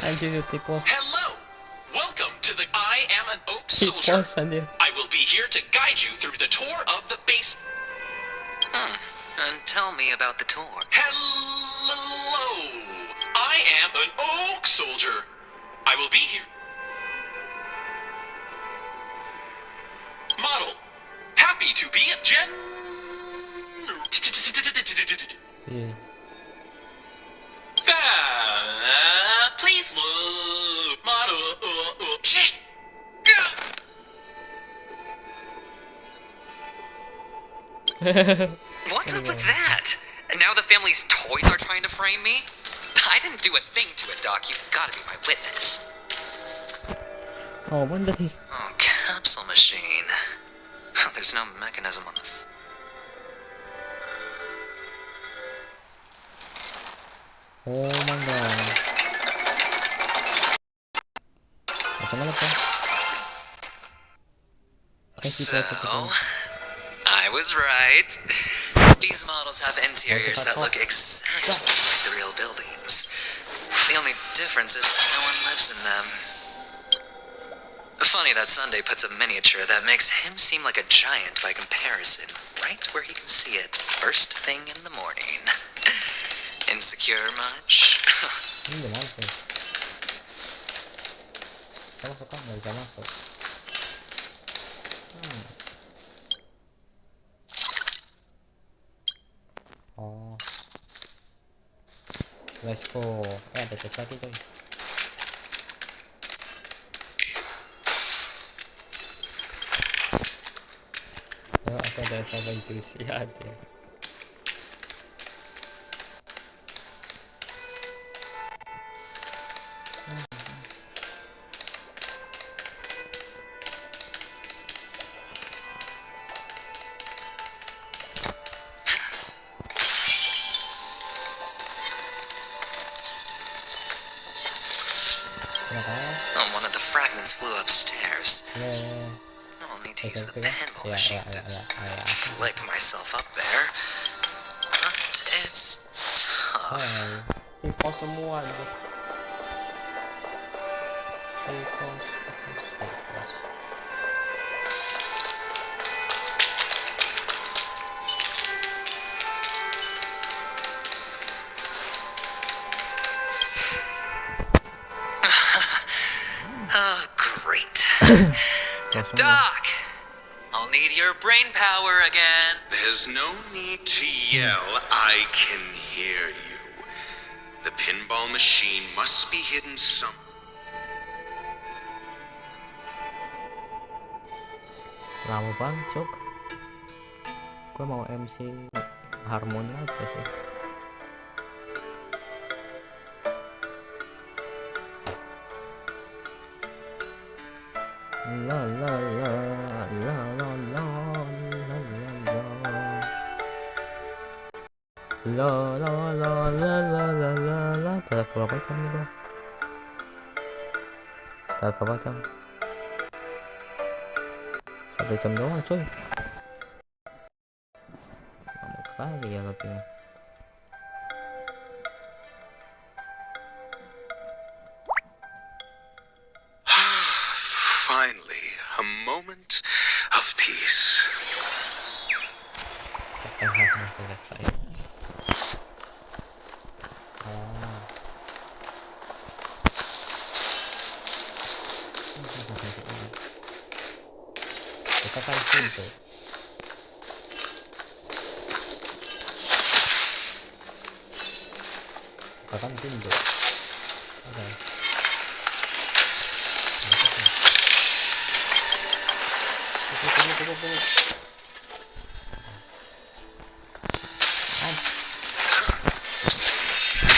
Anjir, tipos. Hello! Welcome to the I Am an Oak Soldier. Tipos anjir. I will be here to guide you through the tour of the base. And tell me about the tour. Hello! I am an Oak Soldier. I will be here. Model. Happy to be a gen... Yeah. What's up with that? And now the family's toys are trying to frame me? I didn't do a thing to it, Doc. You've got to be my witness. Oh, bener sih. Oh, capsule machine. There's no mechanism on the... Oh my god. Macam mana tuh? So, I was right. These models have interiors that look exactly like the real buildings. The only difference is that no one lives in them. Funny that Sunday puts a miniature that makes him seem like a giant by comparison, right where he can see it first thing in the morning. Insecure much? Ini udah masuk. Saya masuk kan nggak bisa masuk. Oh, let's go. Ada sesuatu tuh. Oh, ada sama juicy ada. One of the fragments flew upstairs. I'll need to use the pinball machine to flick myself up there. But it's tough. Pipo semua gitu. Pipo. Oh, great. Doc! I'll need your brain power again. There's no need to yell. I can hear you. The pinball machine must be hidden somewhere. Lama banget, Cok. Gue mau MC harmoni aja sih. La la la la la la la la la la la la la la la. Telat berapa jam nih gua? Telat berapa jam? 1 jam doang coy. Lama kali ya lebihnya. Finally, a moment of peace. Selesai. Kita kan pintu. Kita kan pintu. Oke.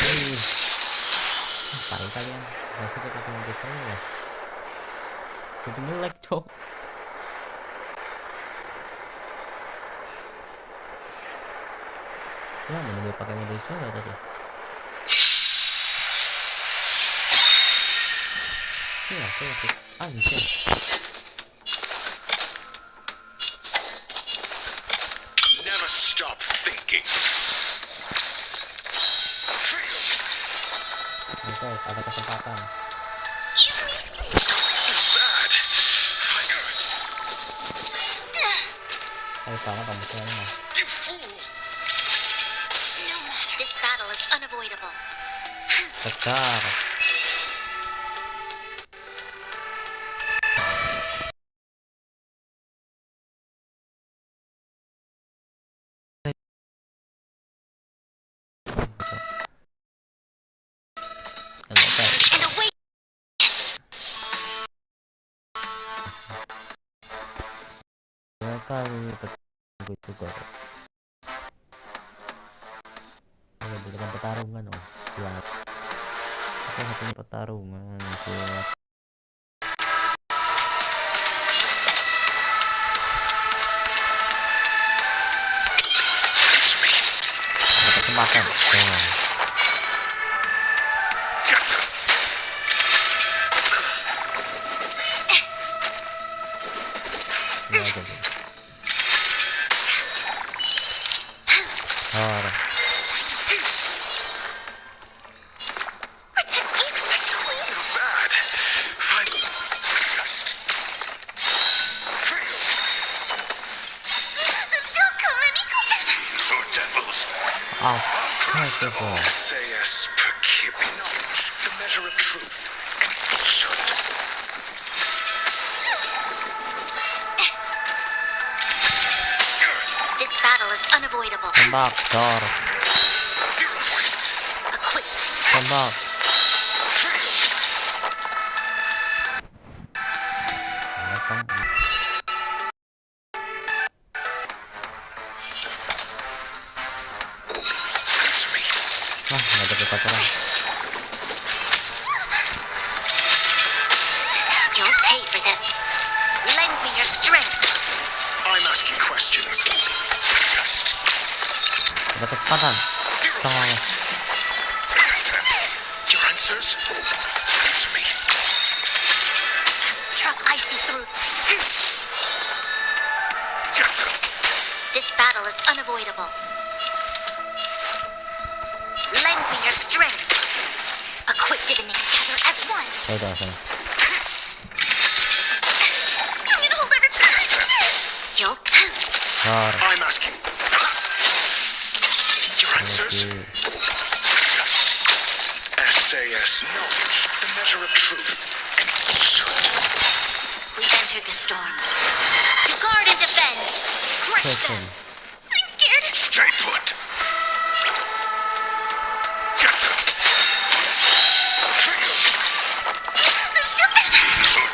Tunggu. Tarik kalian, masih kita tunggu saya ya. Jadi nge-lag cok. Ya menunggu pakai media sosial tadi. Iya, anjir. Never stop thinking. Guys, ada kesempatan. Bad. Fire. Ayo kamu semuanya. You fool. No matter. This battle is unavoidable. Kejar. Kali betul juga. dengan pertarungan Buat. Aku satunya pertarungan Buat. Ada kesempatan. The measure of truth and falsehood. This battle is unavoidable. Tembak, Thor. Tembak. Nggak ada pacaran. You'll pay for this. Lend me your strength. I'm asking questions. Just. Ada kesempatan. Your answers? Answer me. Drop icy through. This battle is unavoidable. Lend me your strength. Equipped and together as one. Udah, I'm gonna hold everything. You'll count. I'm asking. Your answers? Just. SAS knowledge, the measure of truth and falsehood. We've entered the storm. To guard and defend. Crush them. I'm scared. Stay put.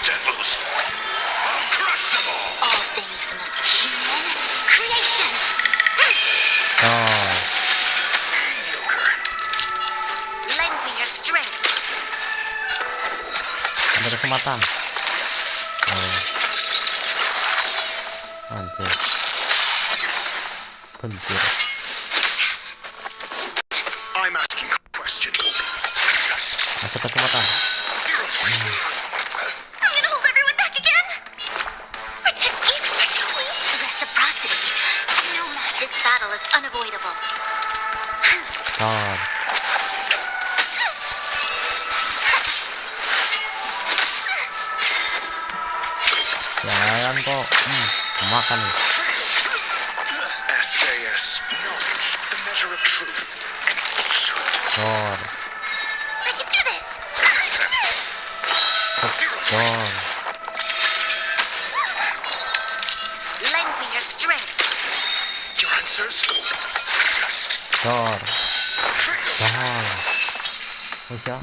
Devils. I'll crush them all. All things must be human creations. Lend me your strength. Ada kesempatan. Anjir. Benjir. I'm asking a question. Ada kesempatan. This battle is unavoidable. Jangan kok. Makan nih. SAS knowledge, the measure of truth and falsehood. I can do this. Lend me your strength. Your answers? Just. Wis ya.